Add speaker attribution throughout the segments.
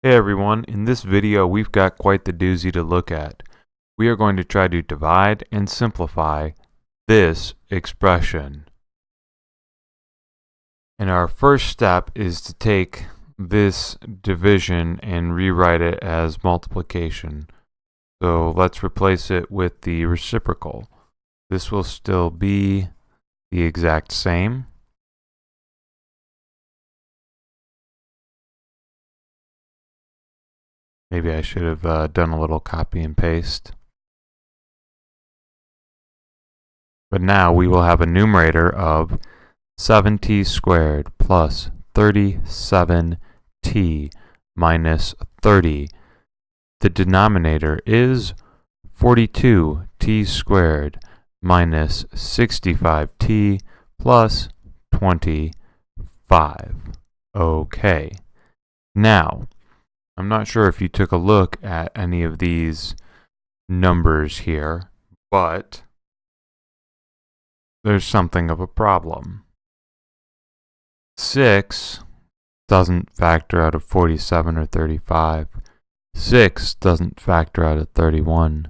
Speaker 1: Hey everyone, in this video we've got quite the doozy to look at. We are going to try to divide and simplify this expression. And our first step is to take this division and rewrite it as multiplication. So let's replace it with the reciprocal. This will still be the exact same. Maybe I should have done a little copy and paste. But now we will have a numerator of 7t squared plus 37t minus 30. The denominator is 42t squared minus 65t plus 25. Okay. Now, I'm not sure if you took a look at any of these numbers here, but there's something of a problem. 6 doesn't factor out of 47 or 35. 6 doesn't factor out of 31.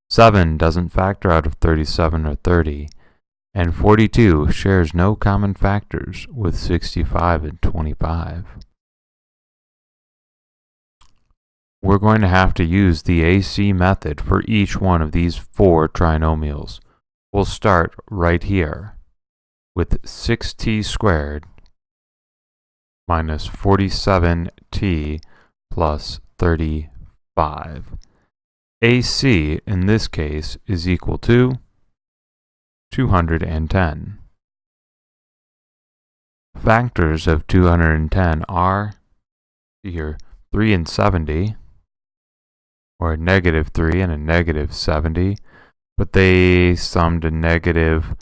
Speaker 1: 7 doesn't factor out of 37 or 30. And 42 shares no common factors with 65 and 25. We're going to have to use the AC method for each one of these four trinomials. We'll start right here with 6t squared minus 47t plus 35. AC in this case is equal to 210. Factors of 210 are here 3 and 70, or a negative 3 and a negative 70, but they sum to negative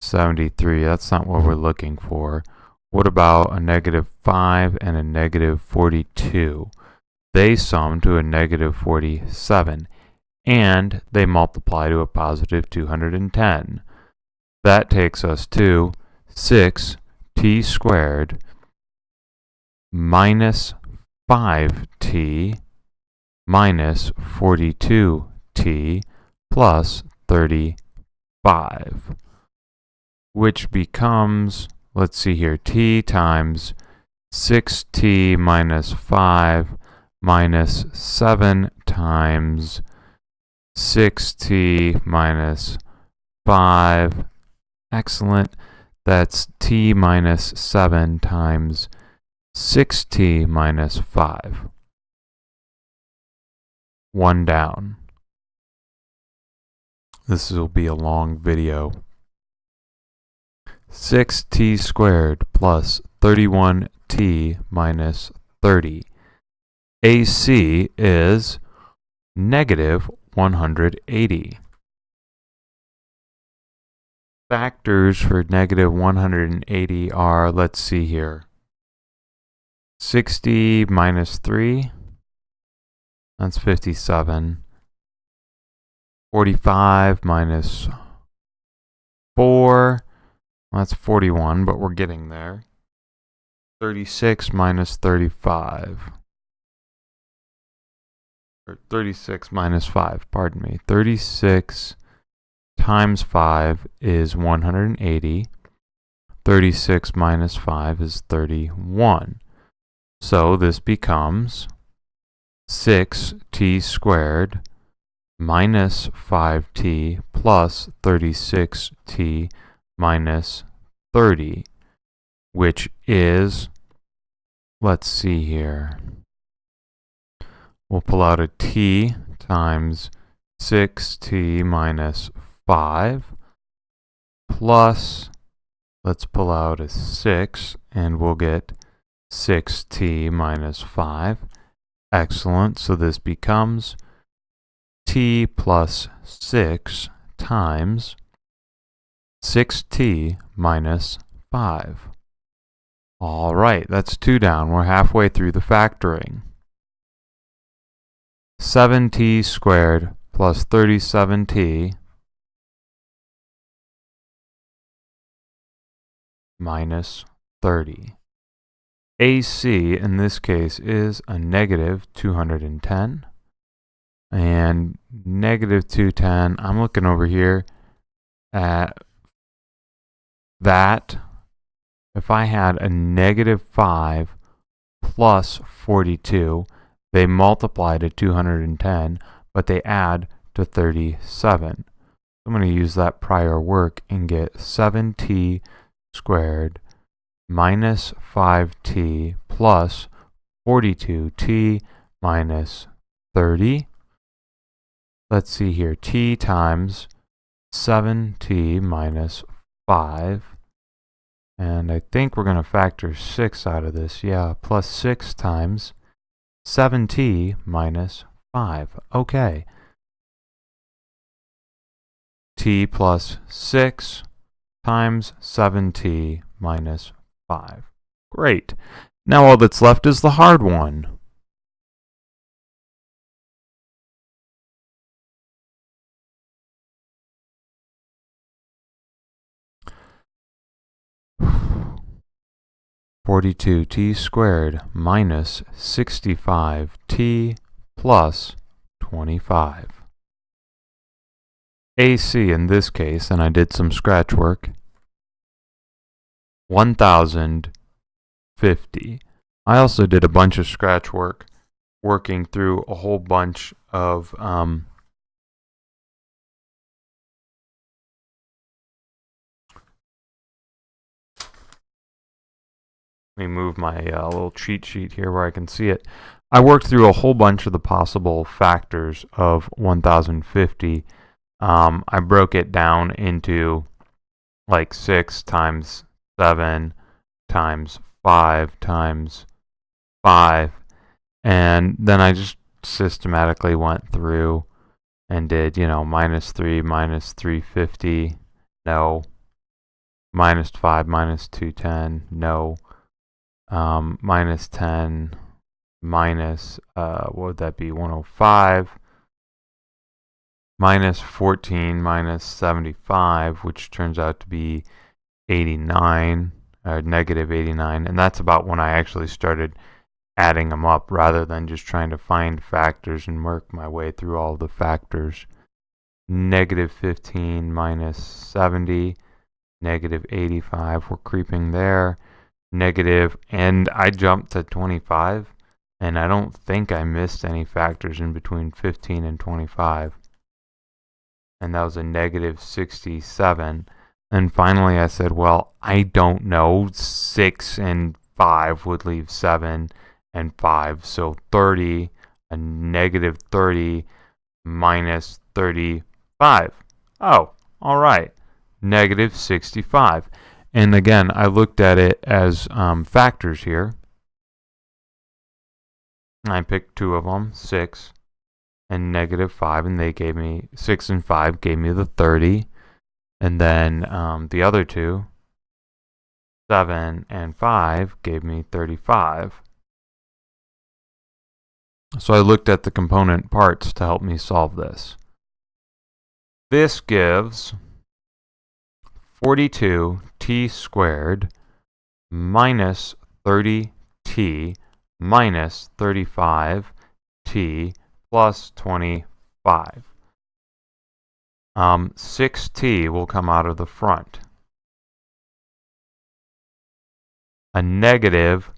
Speaker 1: 73. That's not what we're looking for. What about a negative 5 and a negative 42? They sum to a negative 47, and they multiply to a positive 210. That takes us to 6t squared minus 5t minus 42t plus 35, which becomes, let's see here, t times 6t minus 5 minus 7 times 6t minus 5. Excellent. That's t minus 7 times 6t minus 5. One down. This will be a long video. 6t squared plus 31t minus 30. AC is negative 180. Factors for negative 180 are, let's see here, 60 minus 3, that's 57. 45 minus 4, that's 41, but we're getting there. 36 minus 35. Or 36 minus 5, pardon me. 36 times 5 is 180. 36 minus 5 is 31. So this becomes 6t squared minus 5t plus 36t minus 30, which is, let's see here, we'll pull out a t times 6t minus 5 plus, let's pull out a 6 and we'll get 6t minus 5. Excellent. So this becomes t plus 6 times 6t minus 5. All right, that's 2 down. We're halfway through the factoring. 7t squared plus 37t minus 30. AC in this case is a negative 210. And negative 210, I'm looking over here at that. If I had a negative 5 plus 42, they multiply to 210, but they add to 37. I'm going to use that prior work and get 7t squared minus 5t plus 42t minus 30. Let's see here, t times 7t minus 5. And I think we're going to factor 6 out of this. Yeah, plus 6 times 7t minus 5. Okay. T plus 6 times 7t minus 5. Great. Now all that's left is the hard one. (42t squared minus 65t plus 25). AC in this case, and I did some scratch work, 1050. I also did a bunch of scratch work, working through a whole bunch of let me move my little cheat sheet here where I can see it. I worked through a whole bunch of the possible factors of 1050. I broke it down into like 6 times 7 times 5 times 5. And then I just systematically went through and did, minus 3, minus 350, no. Minus 5, minus 210, no. Minus 10, minus, what would that be, 105. Minus 14, minus 75, which turns out to be 89, or negative 89. And that's about when I actually started adding them up rather than just trying to find factors and work my way through all the factors. Negative 15 minus 70, negative 85, we're creeping there. Negative, and I jumped to 25, and I don't think I missed any factors in between 15 and 25. And that was a negative 67. And finally I said, well, I don't know, 6 and 5 would leave 7 and 5, so 30, a negative 30 minus 35. Oh, all right, negative 65. And again, I looked at it as factors here. I picked 2 of them, 6 and negative 5, and they gave me 6 and 5 gave me the 30. And then the other 2, 7 and 5, gave me 35. So I looked at the component parts to help me solve this. This gives 42t squared minus 30t minus 35t plus 25. 6t will come out of the front. A negative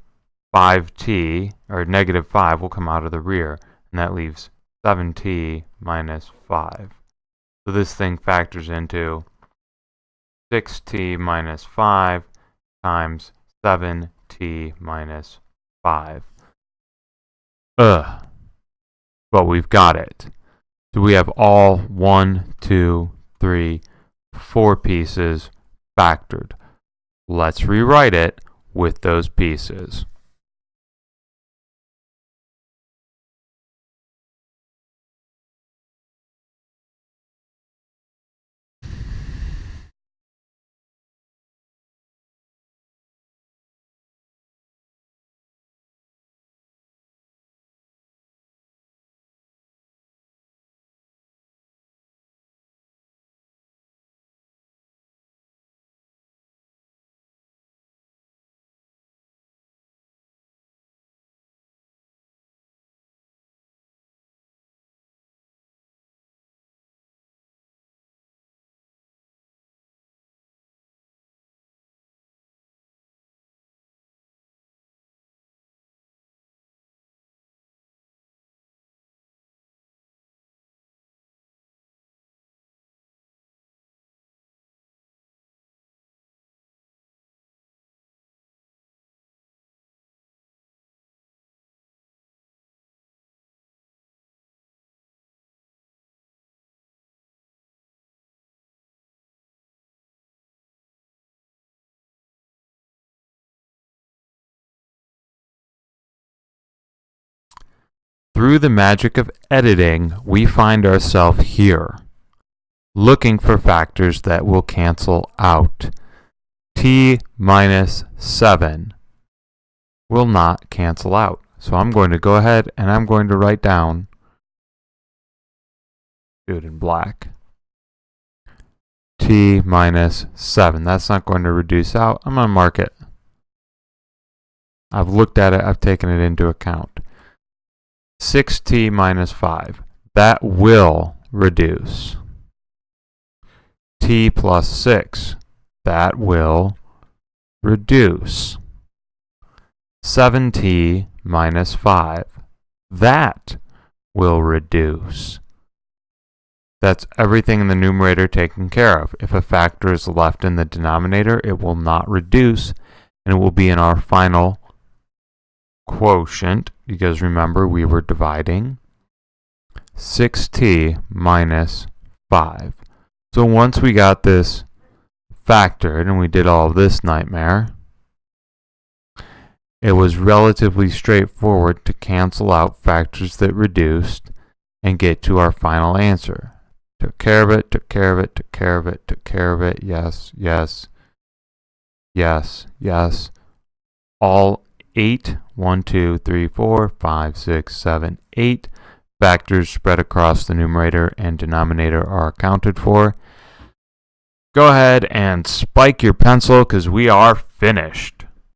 Speaker 1: 5t, or negative 5, will come out of the rear, and that leaves 7t minus 5. So this thing factors into 6t minus 5 times 7t minus 5. But we've got it. So we have all 1, 2, 3, 4 pieces factored. Let's rewrite it with those pieces. through the magic of editing, we find ourselves here, looking for factors that will cancel out. T minus 7 will not cancel out. So I'm going to go ahead and I'm going to write down, do it in black, T minus 7. That's not going to reduce out. I'm going to mark it. I've looked at it. I've taken it into account. 6t minus 5. That will reduce. T plus 6. That will reduce. 7t minus 5. That will reduce. That's everything in the numerator taken care of. If a factor is left in the denominator, it will not reduce, and it will be in our final quotient, because remember we were dividing. 6t minus 5. So once we got this factored and we did all of this nightmare, it was relatively straightforward to cancel out factors that reduced and get to our final answer. Took care of it, took care of it, took care of it, took care of it. Yes, yes, yes, yes. All 8, 1, 2, 3, 4, 5, 6, 7, 8 factors spread across the numerator and denominator are accounted for. Go ahead and spike your pencil because we are finished.